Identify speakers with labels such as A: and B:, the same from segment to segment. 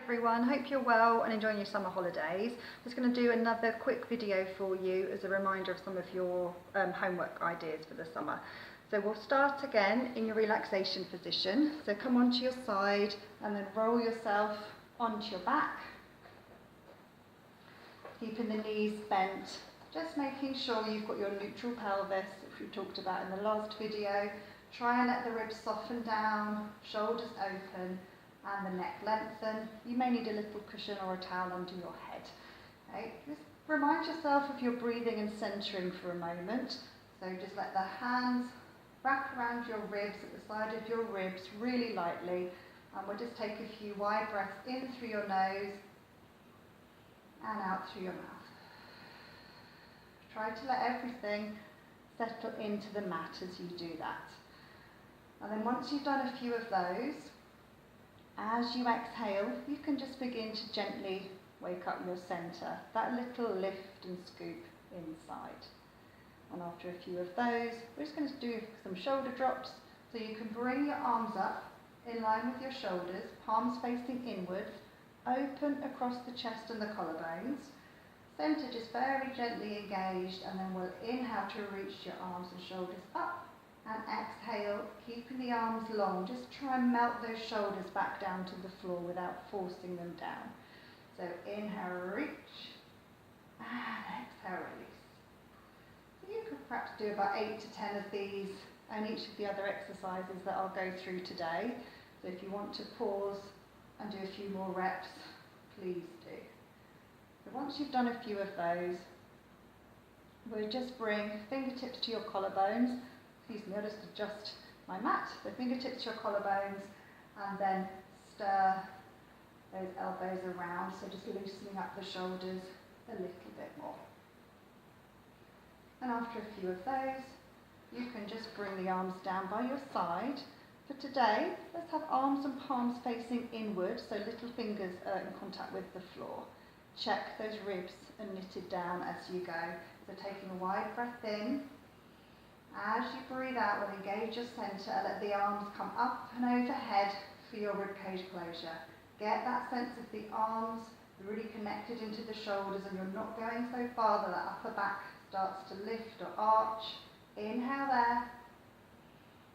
A: Everyone, hope you're well and enjoying your summer holidays. I'm just going to do another quick video for you as a reminder of some of your homework ideas for the summer. So we'll start again in your relaxation position. So come onto your side and then roll yourself onto your back, keeping the knees bent, just making sure you've got your neutral pelvis, which we talked about in the last video. Try and let the ribs soften down, shoulders open, and the neck lengthen. You may need a little cushion or a towel under your head. Okay, just remind yourself of your breathing and centering for a moment. So just let the hands wrap around your ribs, at the side of your ribs, really lightly. And we'll just take a few wide breaths in through your nose and out through your mouth. Try to let everything settle into the mat as you do that. And then once you've done a few of those, as you exhale, you can just begin to gently wake up your centre, that little lift and scoop inside. And after a few of those, we're just going to do some shoulder drops. So you can bring your arms up in line with your shoulders, palms facing inwards, open across the chest and the collarbones. Centre just very gently engaged, and then we'll inhale to reach your arms and shoulders up. And exhale, keeping the arms long. Just try and melt those shoulders back down to the floor without forcing them down. So inhale, reach, and exhale, release. So you could perhaps do about 8 to 10 of these and each of the other exercises that I'll go through today. So if you want to pause and do a few more reps, please do. So once you've done a few of those, we'll just bring fingertips to your collarbones. Excuse me, I'll just adjust my mat. So fingertips to your collarbones, and then stir those elbows around. So just loosening up the shoulders a little bit more. And after a few of those, you can just bring the arms down by your side. For today, let's have arms and palms facing inward, so little fingers are in contact with the floor. Check those ribs are knitted down as you go. So taking a wide breath in. As you breathe out, we'll engage your centre and let the arms come up and overhead for your ribcage closure. Get that sense of the arms really connected into the shoulders, and you're not going so far that the upper back starts to lift or arch. Inhale there,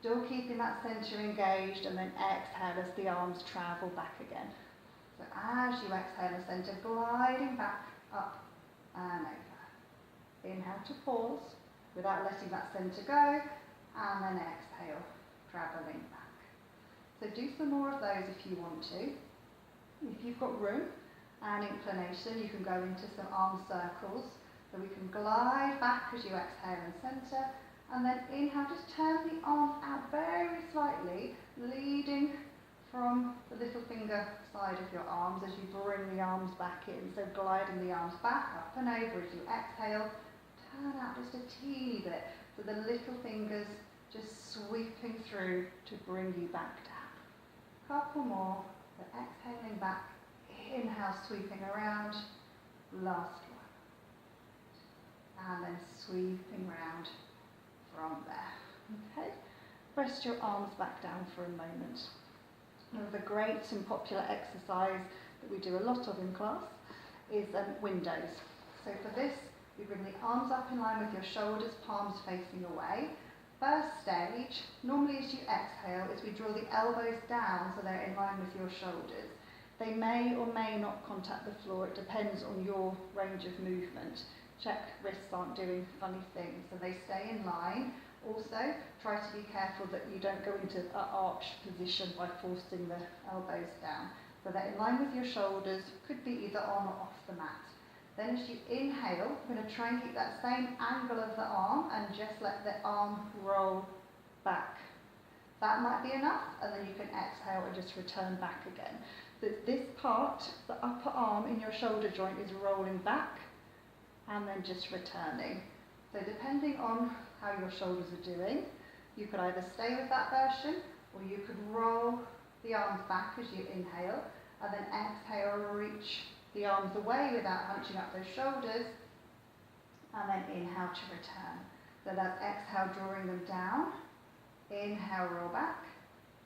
A: still keeping that centre engaged, and then exhale as the arms travel back again. So as you exhale the centre, gliding back up and over. Inhale to pause, without letting that centre go, and then exhale, travelling back. So do some more of those if you want to. If you've got room and inclination, you can go into some arm circles. So we can glide back as you exhale and centre, and then inhale, just turn the arms out very slightly, leading from the little finger side of your arms as you bring the arms back in. So gliding the arms back, up and over as you exhale. Turn out just a teeny bit, so the little fingers just sweeping through to bring you back down. Couple more, so exhaling back, inhale, sweeping around, last one. And then sweeping round from there. Okay, rest your arms back down for a moment. Another great and popular exercise that we do a lot of in class is windows. So for this, you bring the arms up in line with your shoulders, palms facing away. First stage, normally as you exhale, is we draw the elbows down so they're in line with your shoulders. They may or may not contact the floor, it depends on your range of movement. Check wrists aren't doing funny things, so they stay in line. Also, try to be careful that you don't go into an arched position by forcing the elbows down. So they're in line with your shoulders, could be either on or off the mat. Then as you inhale, we're going to try and keep that same angle of the arm and just let the arm roll back. That might be enough, and then you can exhale and just return back again. So this part, the upper arm in your shoulder joint, is rolling back and then just returning. So depending on how your shoulders are doing, you could either stay with that version, or you could roll the arms back as you inhale, and then exhale, reach the arms away without hunching up those shoulders, and then inhale to return. So that's exhale, drawing them down, inhale, roll back,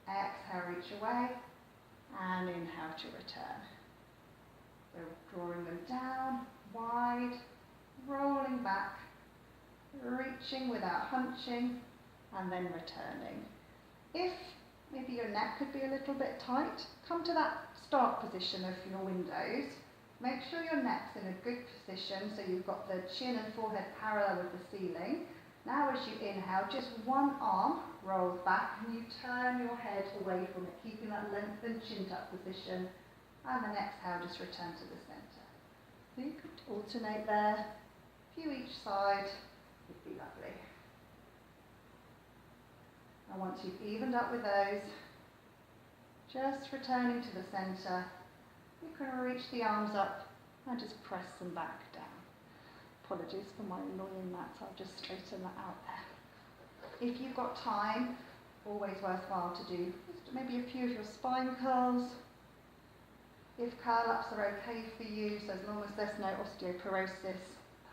A: exhale, reach away, and inhale to return. So drawing them down, wide, rolling back, reaching without hunching, and then returning. If maybe your neck could be a little bit tight, come to that start position of your windows. Make sure your neck's in a good position so you've got the chin and forehead parallel with the ceiling. Now as you inhale, just one arm rolls back and you turn your head away from it, keeping that lengthened chin tuck position. And then exhale, just return to the centre. So you could alternate there, a few each side would be lovely. And once you've evened up with those, just returning to the centre, you can reach the arms up and just press them back down. Apologies for my annoying mat, I'll just straighten that out there. If you've got time, always worthwhile to do just maybe a few of your spine curls. If curl-ups are okay for you, so as long as there's no osteoporosis,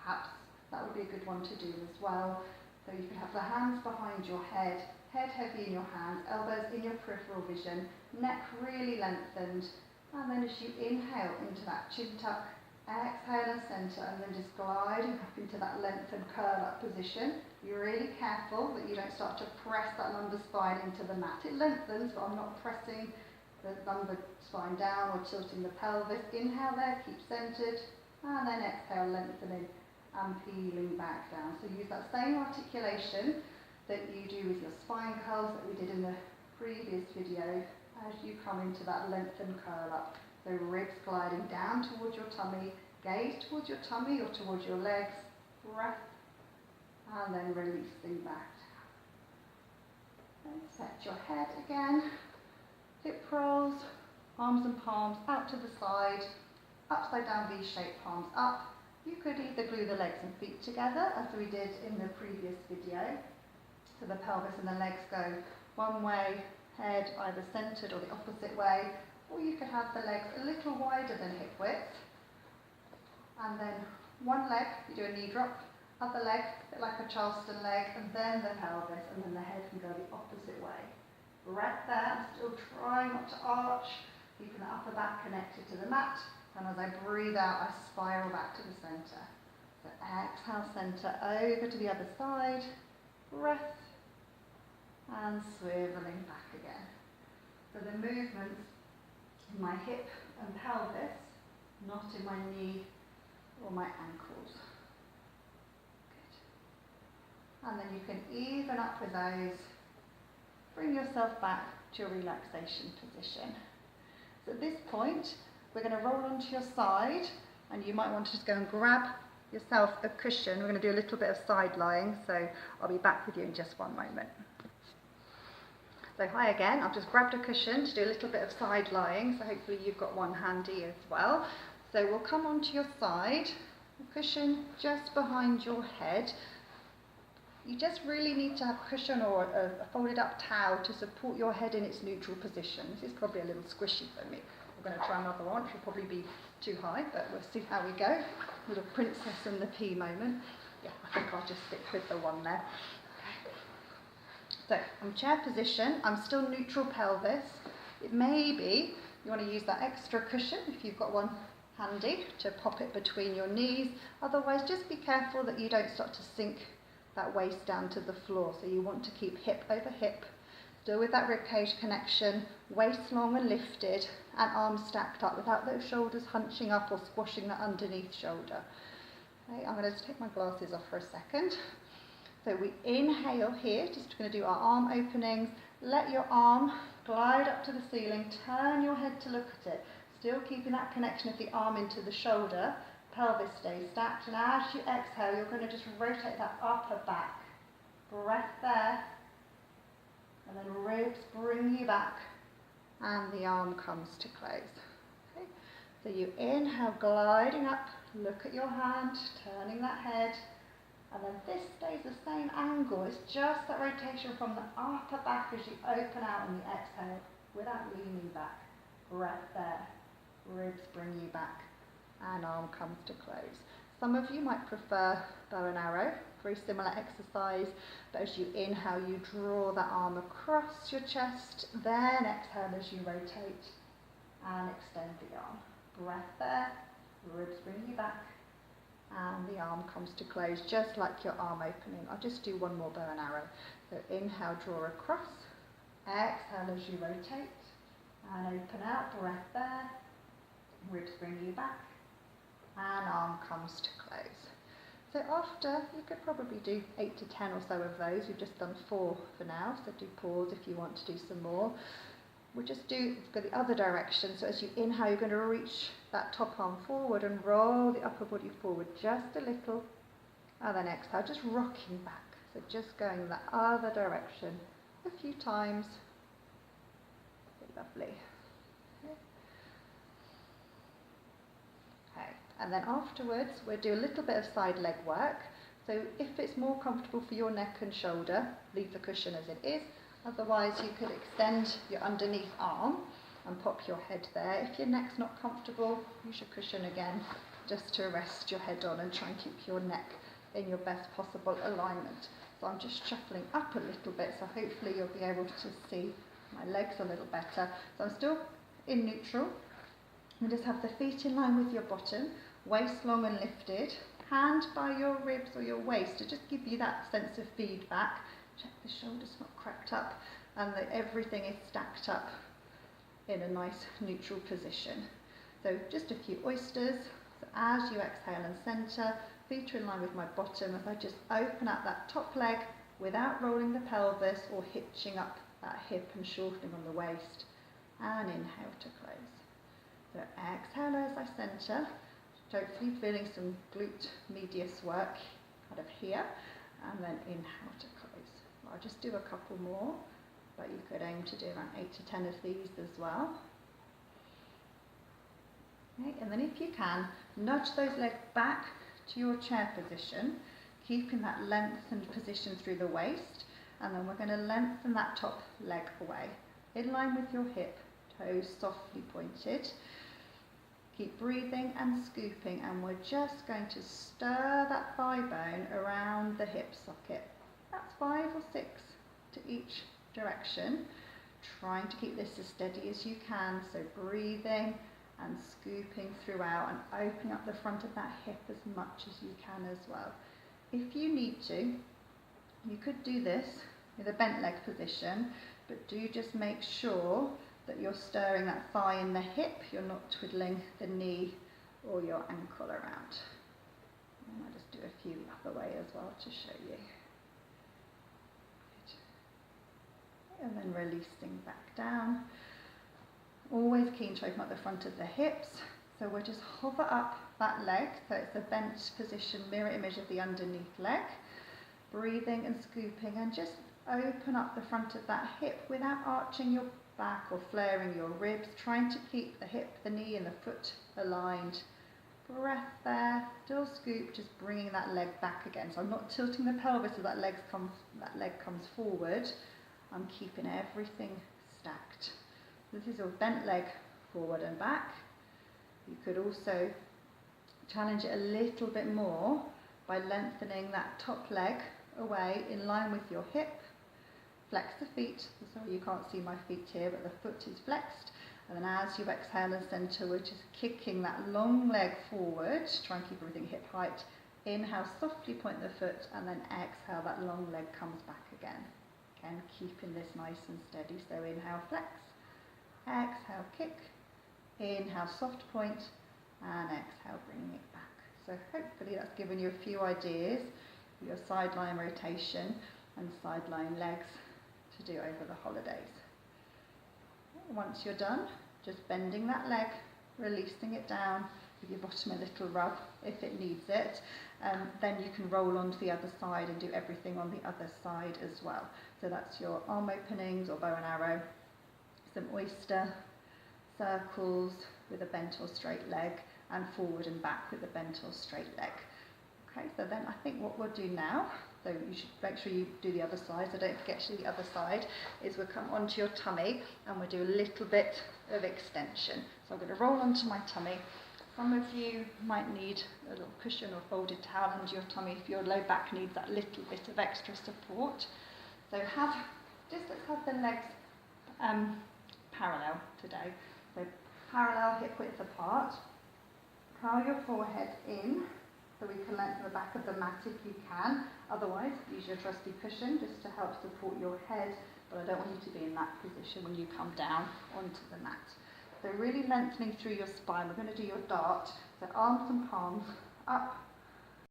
A: perhaps that would be a good one to do as well. So you can have the hands behind your head, head heavy in your hands, elbows in your peripheral vision, neck really lengthened, and then as you inhale into that chin tuck, exhale and centre, and then just gliding up into that lengthened curl-up position. Be really careful that you don't start to press that lumbar spine into the mat. It lengthens, but I'm not pressing the lumbar spine down or tilting the pelvis. Inhale there, keep centred, and then exhale, lengthening and peeling back down. So use that same articulation that you do with your spine curls that we did in the previous video as you come into that lengthened curl up. So ribs gliding down towards your tummy, gaze towards your tummy or towards your legs, breath, and then releasing back down. And set your head again, hip rolls, arms and palms out to the side, upside down V-shaped palms up. You could either glue the legs and feet together as we did in the previous video. So the pelvis and the legs go one way, head either centred or the opposite way, or you could have the legs a little wider than hip width. And then one leg, you do a knee drop, other leg, a bit like a Charleston leg, and then the pelvis, and then the head can go the opposite way. Breath there, I'm still trying not to arch, keeping the upper back connected to the mat, and as I breathe out, I spiral back to the centre. So exhale, centre over to the other side, breath, and swiveling back again. So the movements in my hip and pelvis, not in my knee or my ankles. Good. And then you can even up with those. Bring yourself back to your relaxation position. So at this point, we're going to roll onto your side, and you might want to just go and grab yourself a cushion. We're going to do a little bit of side lying, so I'll be back with you in just one moment. So hi again, I've just grabbed a cushion to do a little bit of side lying, so hopefully you've got one handy as well. So we'll come onto your side, the cushion just behind your head. You just really need to have a cushion or a folded up towel to support your head in its neutral position. This is probably a little squishy for me. We're going to try another one, which will probably be too high, but we'll see how we go. Little princess and the pea moment. Yeah, I think I'll just stick with the one there. So, I'm chair position, I'm still neutral pelvis. It may be you want to use that extra cushion if you've got one handy to pop it between your knees. Otherwise, just be careful that you don't start to sink that waist down to the floor. So you want to keep hip over hip, still with that ribcage connection, waist long and lifted, and arms stacked up without those shoulders hunching up or squashing that underneath shoulder. Okay, I'm going to take my glasses off for a second. So we inhale here, just going to do our arm openings. Let your arm glide up to the ceiling, turn your head to look at it, still keeping that connection of the arm into the shoulder, pelvis stays stacked, and as you exhale, you're going to just rotate that upper back. Breath there, and then ribs bring you back, and the arm comes to close. Okay. So you inhale, gliding up, look at your hand, turning that head, and then this stays the same angle. It's just that rotation from the upper back as you open out on the exhale without leaning back. Breath there. Ribs bring you back and arm comes to close. Some of you might prefer bow and arrow, very similar exercise, but as you inhale you draw that arm across your chest, then exhale as you rotate and extend the arm. Breath there. ribs bring you back, and the arm comes to close just like your arm opening. I'll just do one more bow and arrow. So inhale, draw across, exhale as you rotate, and open out, breath there, ribs bring you back, and arm comes to close. So after, you could probably do 8 to 10 or so of those. We've just done 4 for now, so do pause if you want to do some more. We'll just go the other direction. So as you inhale, you're going to reach that top arm forward and roll the upper body forward just a little. And then exhale, just rocking back. So just going the other direction a few times. Lovely. Okay. And then afterwards, we'll do a little bit of side leg work. So if it's more comfortable for your neck and shoulder, leave the cushion as it is. Otherwise, you could extend your underneath arm and pop your head there. If your neck's not comfortable, use your cushion again, just to rest your head on and try and keep your neck in your best possible alignment. So I'm just shuffling up a little bit, so hopefully you'll be able to see my legs a little better. So I'm still in neutral. And just have the feet in line with your bottom, waist long and lifted, hand by your ribs or your waist to just give you that sense of feedback. Check the shoulders not cracked up and that everything is stacked up in a nice neutral position. So just a few oysters. So as you exhale and centre, feet are in line with my bottom as I just open up that top leg without rolling the pelvis or hitching up that hip and shortening on the waist. And inhale to close. So exhale as I centre, hopefully feeling some glute medius work kind of here, and then inhale to close. I'll just do a couple more, but you could aim to do around 8 to 10 of these as well. Okay, and then if you can, nudge those legs back to your chair position, keeping that lengthened position through the waist, and then we're going to lengthen that top leg away, in line with your hip, toes softly pointed. Keep breathing and scooping, and we're just going to stir that thigh bone around the hip socket. That's 5 or 6 to each direction. Trying to keep this as steady as you can, so breathing and scooping throughout and opening up the front of that hip as much as you can as well. If you need to, you could do this with a bent leg position, but do just make sure that you're stirring that thigh in the hip, you're not twiddling the knee or your ankle around. And I'll just do a few the other way as well to show you. And then releasing back down. Always keen to open up the front of the hips. So we'll just hover up that leg, so it's a bent position, mirror image of the underneath leg. Breathing and scooping, and just open up the front of that hip without arching your back or flaring your ribs, trying to keep the hip, the knee and the foot aligned. Breath there, still scoop, just bringing that leg back again. So I'm not tilting the pelvis so that leg comes forward. I'm keeping everything stacked. This is your bent leg forward and back. You could also challenge it a little bit more by lengthening that top leg away in line with your hip. Flex the feet, sorry you can't see my feet here, but the foot is flexed. And then as you exhale and centre, we're just kicking that long leg forward. Try and keep everything hip height. Inhale, softly point the foot, and then exhale, that long leg comes back again. Again, keeping this nice and steady. So inhale, flex. Exhale, kick. Inhale, soft point. And exhale, bringing it back. So hopefully that's given you a few ideas for your sideline rotation and sideline legs to do over the holidays. Once you're done, just bending that leg, releasing it down, give your bottom a little rub if it needs it. Then you can roll onto the other side and do everything on the other side as well. So that's your arm openings or bow and arrow, some oyster, circles with a bent or straight leg, and forward and back with a bent or straight leg. Okay, so then I think what we'll do now, so you should make sure you do the other side, so don't forget to do the other side, is we'll come onto your tummy and we'll do a little bit of extension. So I'm going to roll onto my tummy. Some of you might need a little cushion or folded towel under your tummy if your low back needs that little bit of extra support. So let's have the legs parallel today. So parallel hip width apart. Curl your forehead in so we can lengthen the back of the mat if you can. Otherwise, use your trusty cushion just to help support your head, but I don't want you to be in that position when you come down onto the mat. So really lengthening through your spine. We're going to do your dart. So arms and palms up